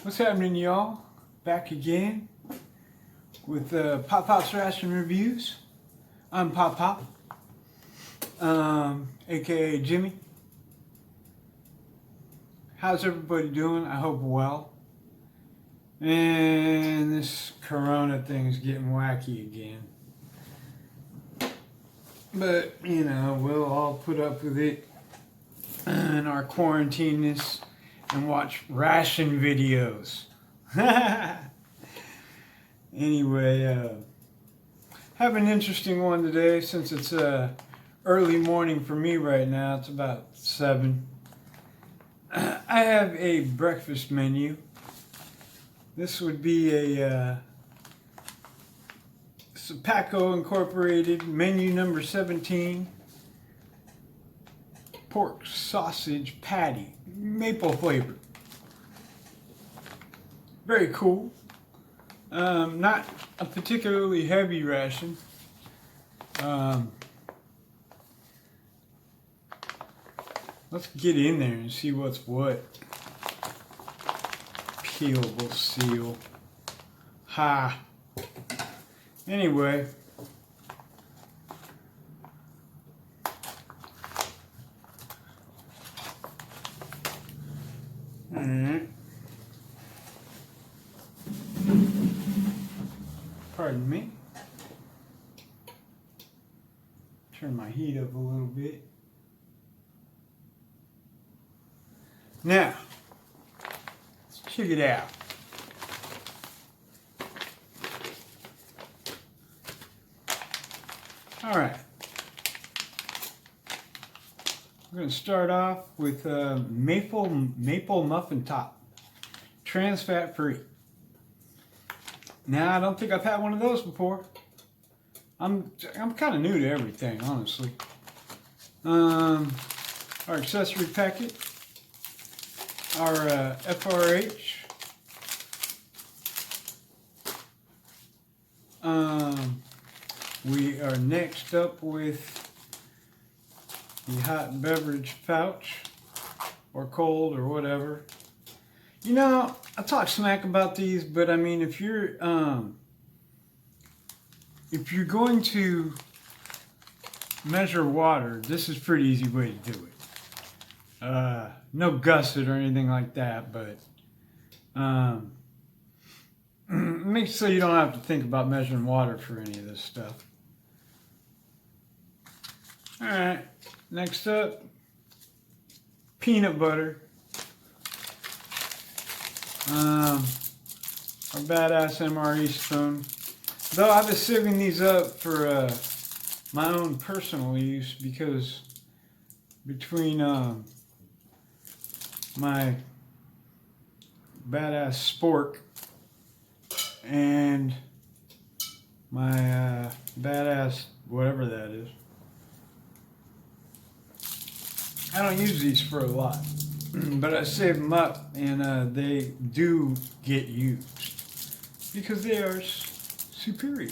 What's happening, y'all? Back again with Pop Pop's Ration Reviews. I'm Pop Pop, aka Jimmy. How's everybody doing? I hope well. And this Corona thing is getting wacky again. But, you know, we'll all put up with it in our quarantineness and watch ration videos. Anyway, have an interesting one today since it's early morning for me right now. It's about 7. I have a breakfast menu. This would be a Paco Incorporated menu number 17. Pork sausage patty, maple flavor. Very cool. Not a particularly heavy ration. Let's get in there and see what's what. Peelable seal. Ha. Anyway. Alright. Pardon me. Turn my heat up a little bit. Now, let's check it out. Alright. We're going to start off with maple muffin top, trans fat free. Now I don't think I've had one of those before. I'm kind of new to everything, honestly. Our accessory packet, our FRH. We are next up with the hot beverage pouch, or cold, or whatever. You know, I talk smack about these, but I mean, if you're going to measure water, this is a pretty easy way to do it. No gusset or anything like that, but make so you don't have to think about measuring water for any of this stuff. All right. Next up, peanut butter. Our badass MRE spoon. Though I've been saving these up for my own personal use because between my badass spork and my badass whatever that is, I don't use these for a lot, but I save them up, and they do get used because they are superior.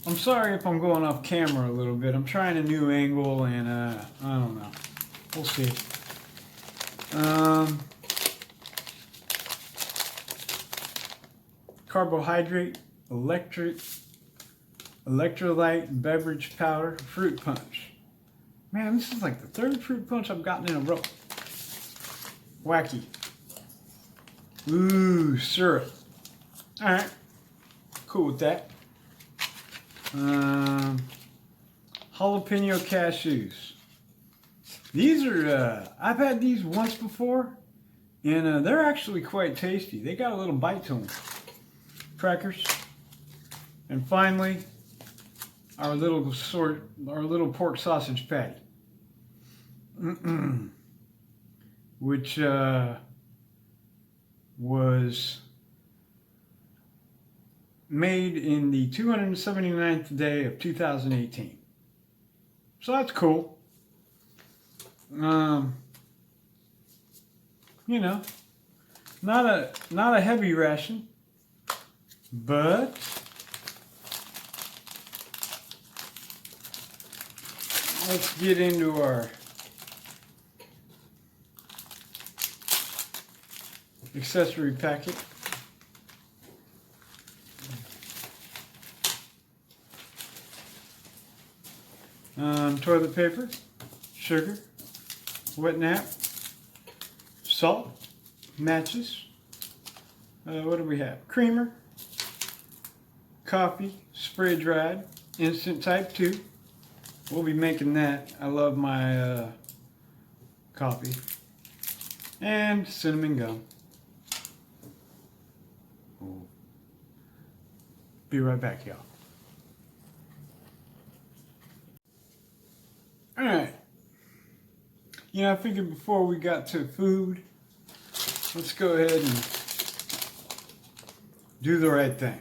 I'm sorry if I'm going off camera a little bit. I'm trying a new angle, and I don't know. We'll see. Carbohydrate, electrolyte beverage powder, fruit punch. Man, this is like the 3rd fruit punch I've gotten in a row. Wacky. Ooh, syrup. Alright. Cool with that. Jalapeno cashews. These are, I've had these once before, and they're actually quite tasty. They got a little bite to them. Crackers. And finally, our little pork sausage patty. Which was made in the 279th day of 2018. So that's cool. You know, not a heavy ration, but let's get into our accessory packet. Toilet paper, sugar, wet nap, salt, matches. What do we have? Creamer, coffee, spray dried, instant type 2. We'll be making that. I love my coffee. And cinnamon gum. Be right back, y'all. Alright. You know, I figured before we got to food, let's go ahead and do the right thing.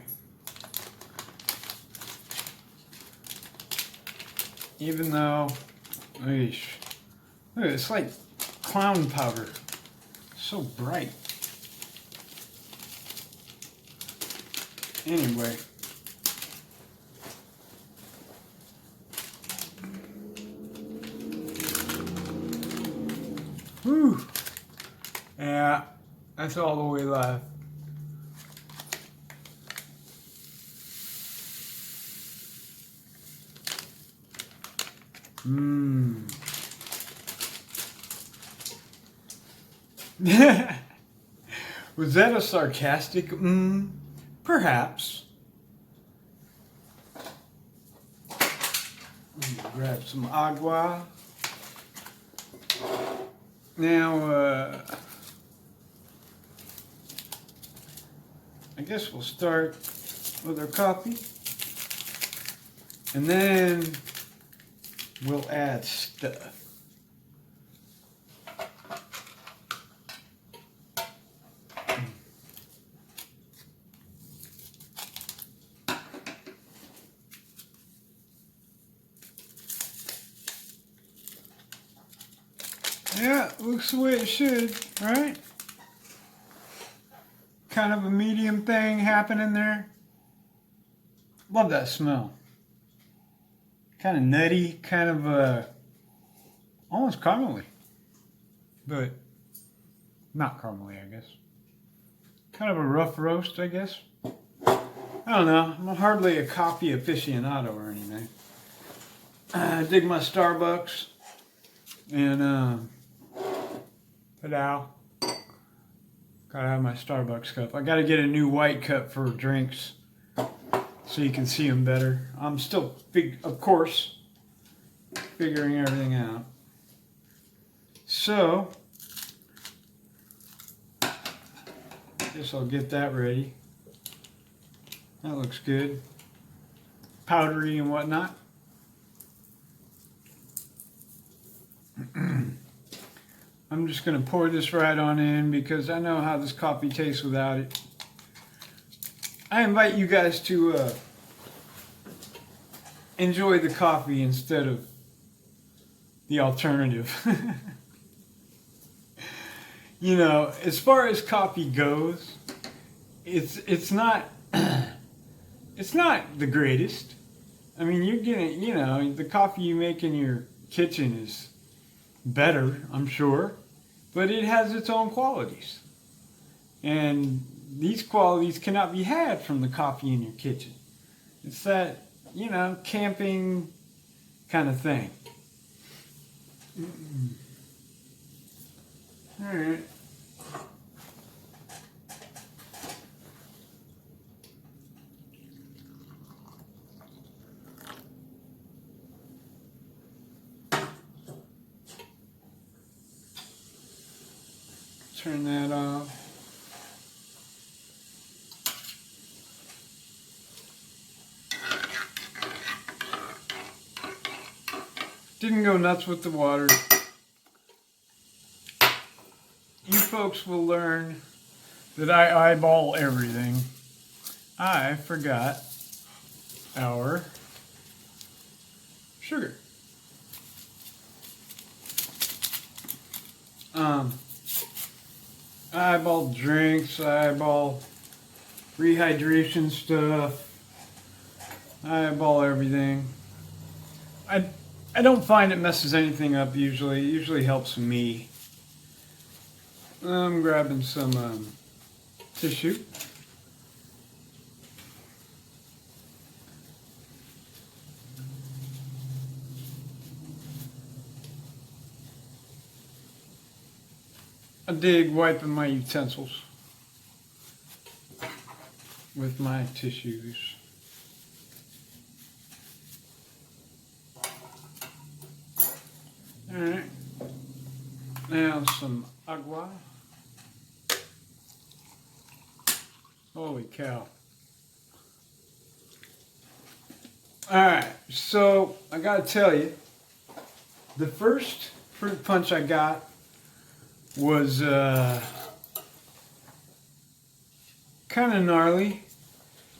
Even though, look, it's like clown powder. So bright. Anyway. Whew. Yeah, that's all the way left. Was that a sarcastic Perhaps. Grab some agua. Now, I guess we'll start with our coffee. And then we'll add stuff. Yeah, looks the way it should, right? Kind of a medium thing happening there. Love that smell. Kind of nutty, kind of almost caramely. But not caramely, I guess. Kind of a rough roast, I guess. I don't know. I'm hardly a coffee aficionado or anything. I dig my Starbucks. And, ta-da. Gotta have my Starbucks cup. I gotta get a new white cup for drinks so you can see them better. I'm still, of course, figuring everything out. So, guess I'll get that ready. That looks good. Powdery and whatnot. I'm just going to pour this right on in because I know how this coffee tastes without it. I invite you guys to enjoy the coffee instead of the alternative. You know, as far as coffee goes, it's not it's not the greatest. I mean, you're getting, you know, the coffee you make in your kitchen is better, I'm sure. But it has its own qualities. And these qualities cannot be had from the coffee in your kitchen. It's that, you know, camping kind of thing. All right. Turn that off. Didn't go nuts with the water. You folks will learn that I eyeball everything. I forgot our sugar. I eyeball drinks, I eyeball rehydration stuff, I eyeball everything. I don't find it messes anything up usually. It usually helps me. I'm grabbing some tissue. I dig wiping my utensils with my tissues. Alright, now some agua. Holy cow. Alright, so I gotta tell you, the first fruit punch I got was kind of gnarly.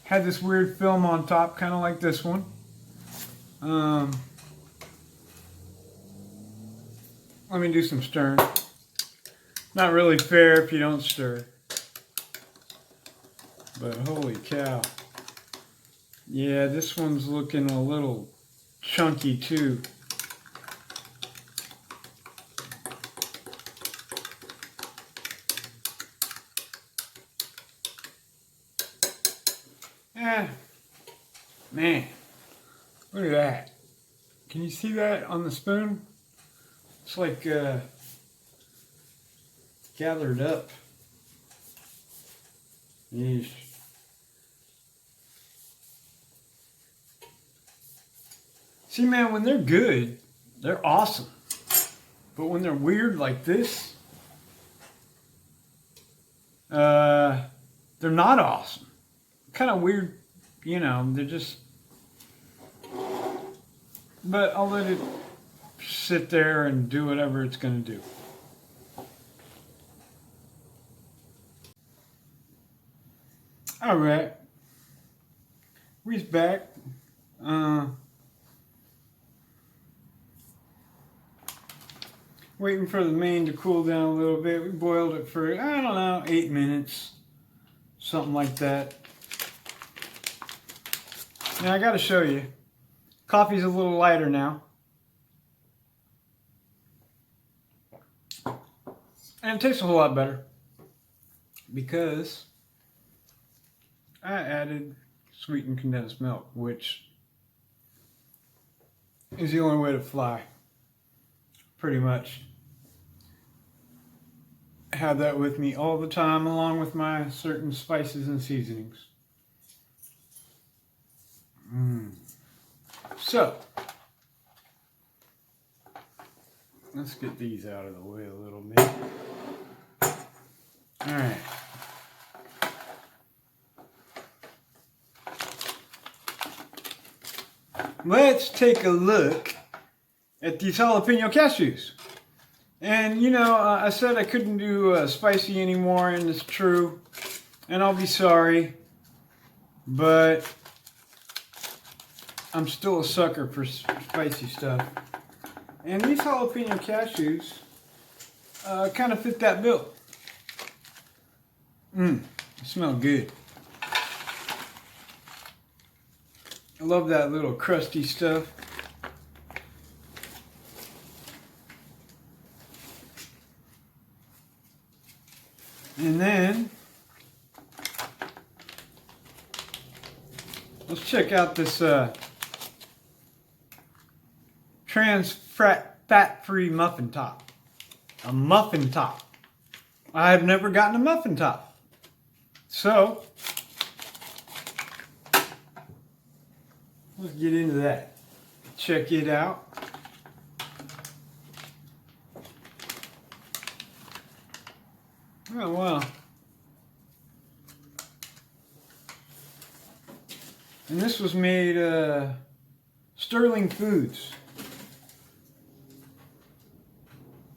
Had this weird film on top, kind of like this one. Let me do some stirring. Not really fair if you don't stir. But holy cow. Yeah, this one's looking a little chunky too. Man, look at that. Can you see that on the spoon? It's like gathered up. Yeesh. See, man, when they're good, they're awesome. But when they're weird like this, they're not awesome. Kind of weird, you know, they're just... But I'll let it sit there and do whatever it's going to do. All right. We's back. Waiting for the main to cool down a little bit. We boiled it for, I don't know, 8 minutes. Something like that. Now I got to show you. Coffee's a little lighter now. And it tastes a whole lot better. Because I added sweetened condensed milk, which is the only way to fly. Pretty much. I have that with me all the time, along with my certain spices and seasonings. So, let's get these out of the way a little bit. Alright. Let's take a look at these jalapeno cashews. And you know, I said I couldn't do spicy anymore, and it's true. And I'll be sorry. But I'm still a sucker for spicy stuff. And these jalapeno cashews kind of fit that bill. They smell good. I love that little crusty stuff. And then let's check out this trans fat-free muffin top. A muffin top. I have never gotten a muffin top. So let's get into that. Check it out. Oh, wow. And this was made Sterling Foods.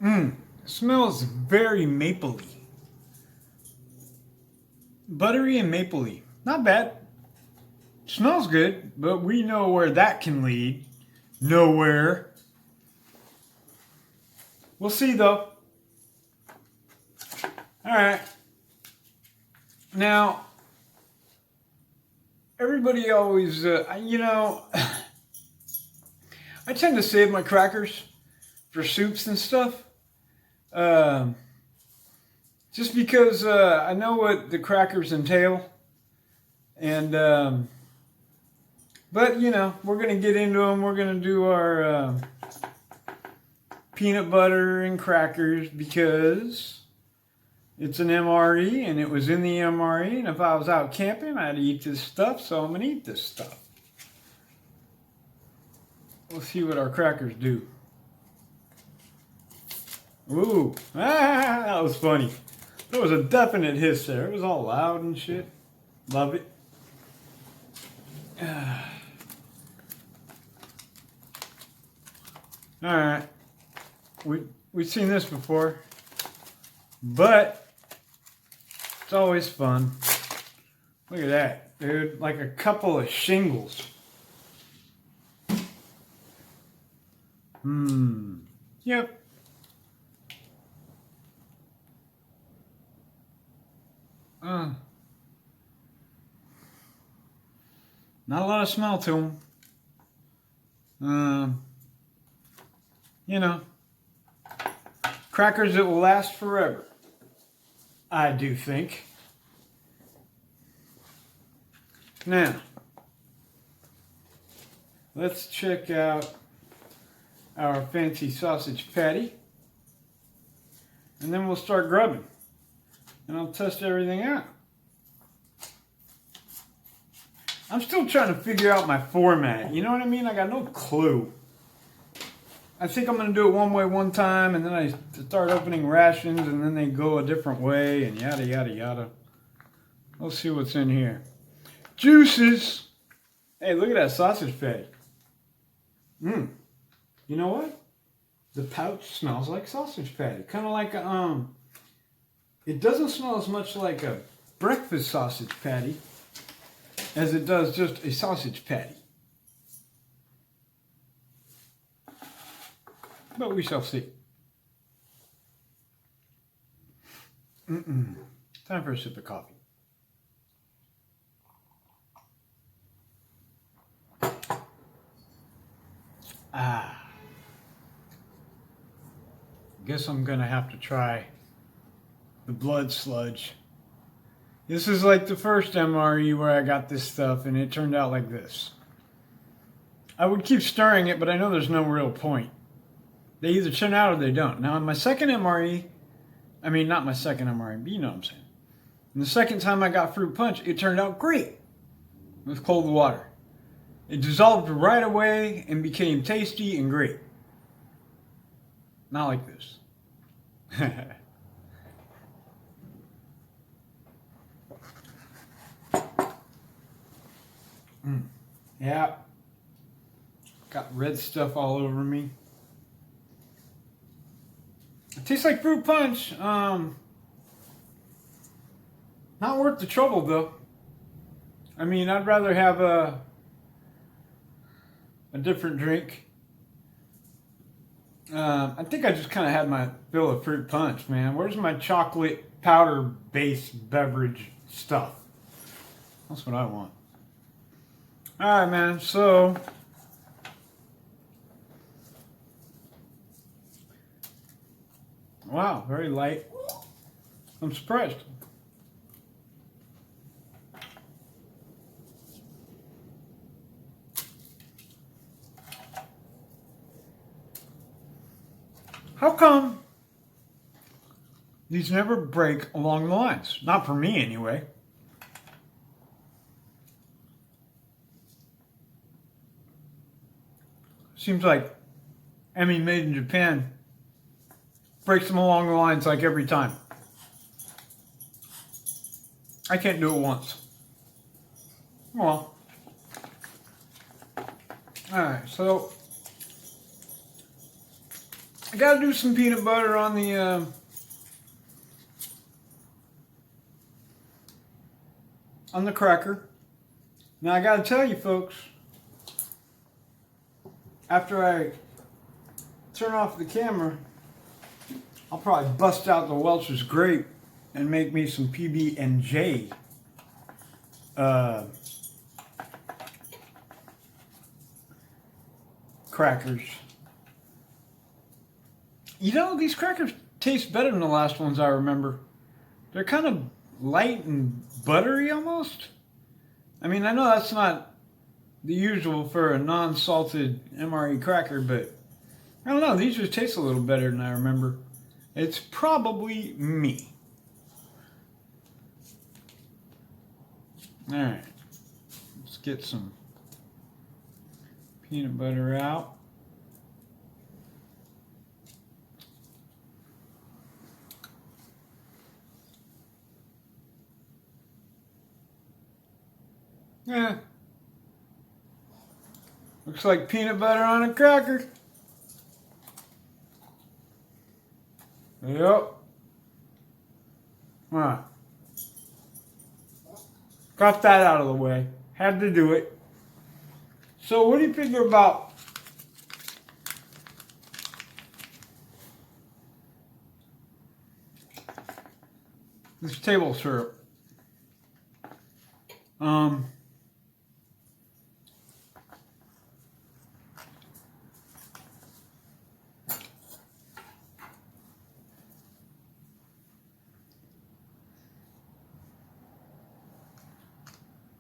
It smells very mapley. Buttery and mapley. Not bad. Smells good, but we know where that can lead. Nowhere. We'll see though. Alright. Now, everybody always, you know, I tend to save my crackers for soups and stuff. just because I know what the crackers entail, and but you know, we're gonna get into them. We're gonna do our peanut butter and crackers because it's an MRE and it was in the MRE, and if I was out camping, I'd eat this stuff, so I'm gonna eat this stuff. We'll see what our crackers do. Ooh, that was funny. There was a definite hiss there. It was all loud and shit. Love it. Alright. We've seen this before. But it's always fun. Look at that, dude. Like a couple of shingles. Yep. Not a lot of smell to them. You know, crackers that will last forever, I do think. Now, let's check out our fancy sausage patty, and then we'll start grubbing, and I'll test everything out. I'm still trying to figure out my format, you know what I mean? I got no clue. I think I'm going to do it one way one time, and then I start opening rations, and then they go a different way, and yada, yada, yada. We'll see what's in here. Juices! Hey, look at that sausage patty. You know what? The pouch smells like sausage patty. Kind of like a, it doesn't smell as much like a breakfast sausage patty as it does just a sausage patty. But we shall see. Time for a sip of coffee. Guess I'm gonna have to try the blood sludge. This is like the first MRE where I got this stuff and it turned out like this. I would keep stirring it, but I know there's no real point. They either turn out or they don't. Now, in my second MRE, I mean, not my second MRE, but you know what I'm saying. And the second time I got fruit punch, it turned out great with cold water. It dissolved right away and became tasty and great. Not like this. Yeah. Got red stuff all over me. It tastes like fruit punch. Not worth the trouble though. I mean, I'd rather have a different drink. I think I just kind of had my fill of fruit punch, man. Where's my chocolate powder-based beverage stuff? That's what I want. All right, man. So, wow, very light. I'm surprised. How come these never break along the lines? Not for me, anyway. Seems like Emmy Made in Japan breaks them along the lines like every time. I can't do it once. Well. Alright, so I gotta do some peanut butter on the cracker. Now I gotta tell you folks, after I turn off the camera, I'll probably bust out the Welch's Grape and make me some PB&J crackers. You know, these crackers taste better than the last ones I remember. They're kind of light and buttery almost. I mean, I know that's not the usual for a non-salted MRE cracker, but I don't know. These just taste a little better than I remember. It's probably me. All right, let's get some peanut butter out. Yeah. Looks like peanut butter on a cracker. Yep. Huh. Got that out of the way. Had to do it. So what do you figure about this table syrup?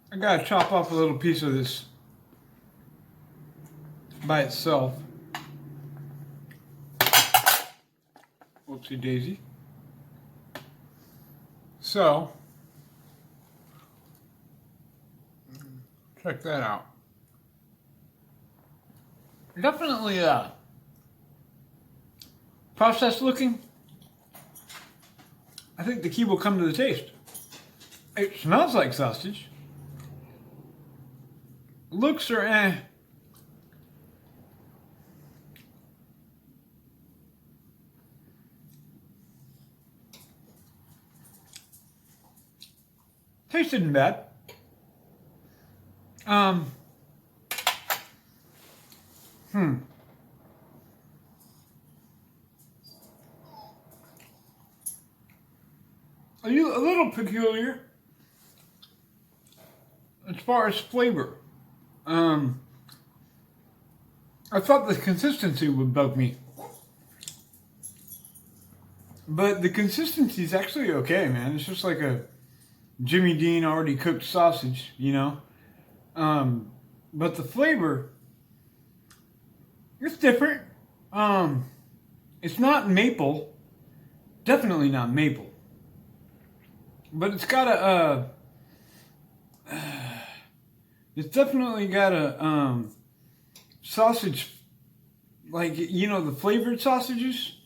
I gotta chop off a little piece of this by itself. Whoopsie daisy. So, check that out. Definitely processed looking. I think the key will come to the taste. It smells like sausage. Looks are eh. Taste isn't bad. A little peculiar as far as flavor. I thought the consistency would bug me. But the consistency is actually okay, man. It's just like a Jimmy Dean already cooked sausage, you know? But the flavor, it's different. It's not maple. Definitely not maple. But it's got it's definitely got a, sausage, like, you know, the flavored sausages.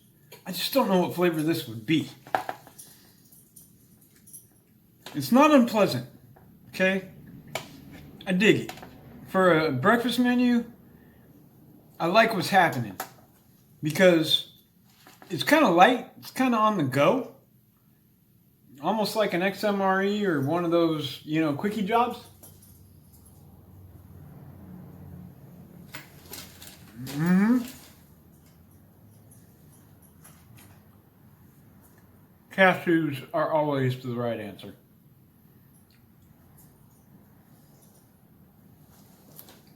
I just don't know what flavor this would be. It's not unpleasant, okay? I dig it. For a breakfast menu, I like what's happening because it's kind of light, it's kind of on the go. Almost like an XMRE or one of those, you know, quickie jobs. Cashews are always the right answer.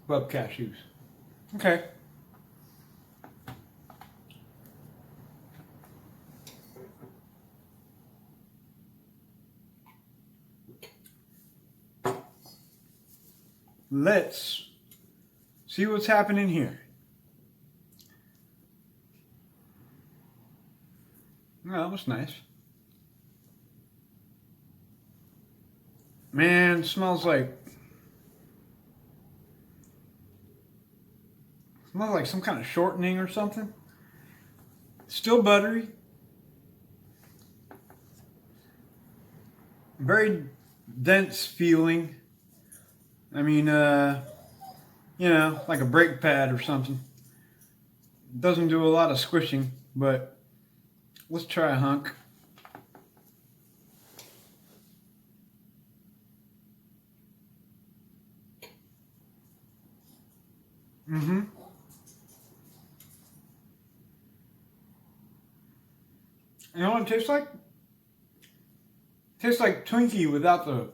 Love cashews. Okay. Let's see what's happening here. Oh, that was nice. Man, smells like some kind of shortening or something. Still buttery. Very dense feeling. I mean, you know, like a brake pad or something. Doesn't do a lot of squishing, but let's try a hunk. You know what it tastes like? It tastes like Twinkie without the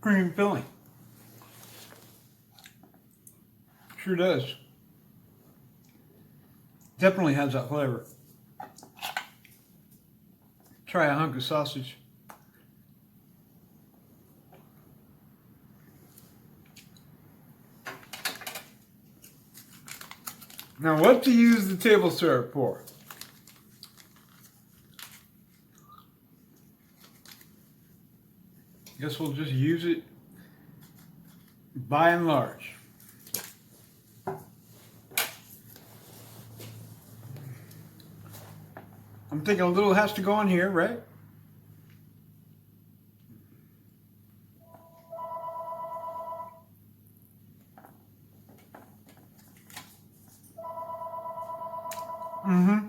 cream filling. Sure does. Definitely has that flavor. Try a hunk of sausage. Now, what to use the table syrup for? Guess we'll just use it by and large. I'm thinking a little has to go on here, right? Mm-hmm.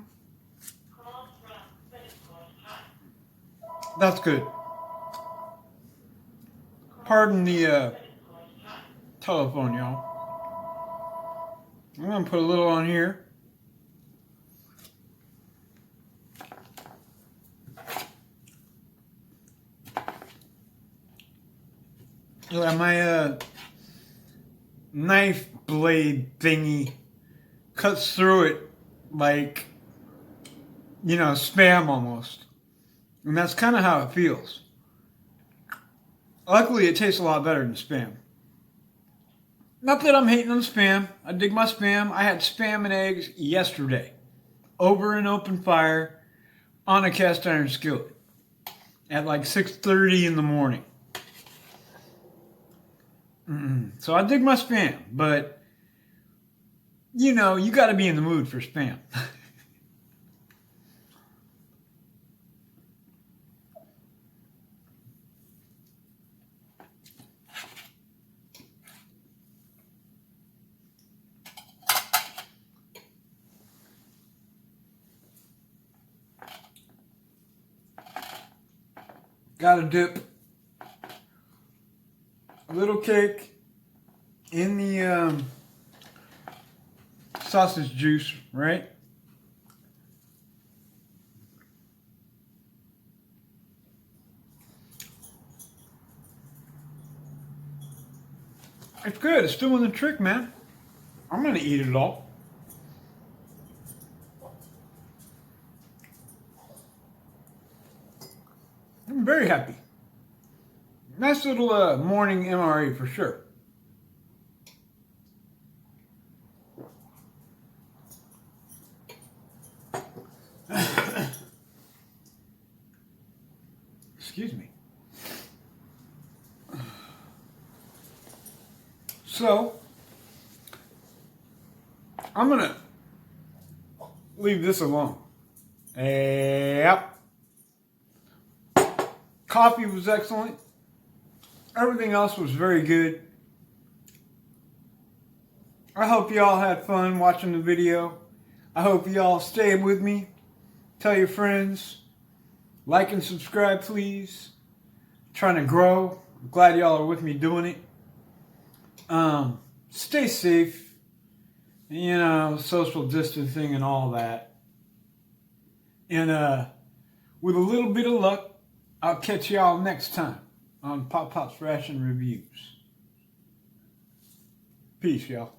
That's good. Pardon the telephone, y'all. I'm going to put a little on here. Yeah, my knife blade thingy cuts through it like, you know, Spam almost. And that's kind of how it feels. Luckily, it tastes a lot better than Spam. Not that I'm hating on Spam. I dig my Spam. I had Spam and eggs yesterday. Over an open fire on a cast iron skillet at like 6:30 in the morning. So I dig my Spam, but you know, you got to be in the mood for Spam. Got to dip a little cake in the sausage juice, right? It's good. It's doing the trick, man. I'm going to eat it all. I'm very happy. Nice little morning MRE for sure. Excuse me. So, I'm going to leave this alone. Yep. Coffee was excellent. Everything else was very good. I hope y'all had fun watching the video. I hope y'all stay with me. Tell your friends. Like and subscribe, please. Trying to grow. I'm glad y'all are with me doing it. Stay safe. You know, social distancing and all that. And with a little bit of luck, I'll catch y'all next time on Pop Pop's Ration Reviews. Peace, y'all.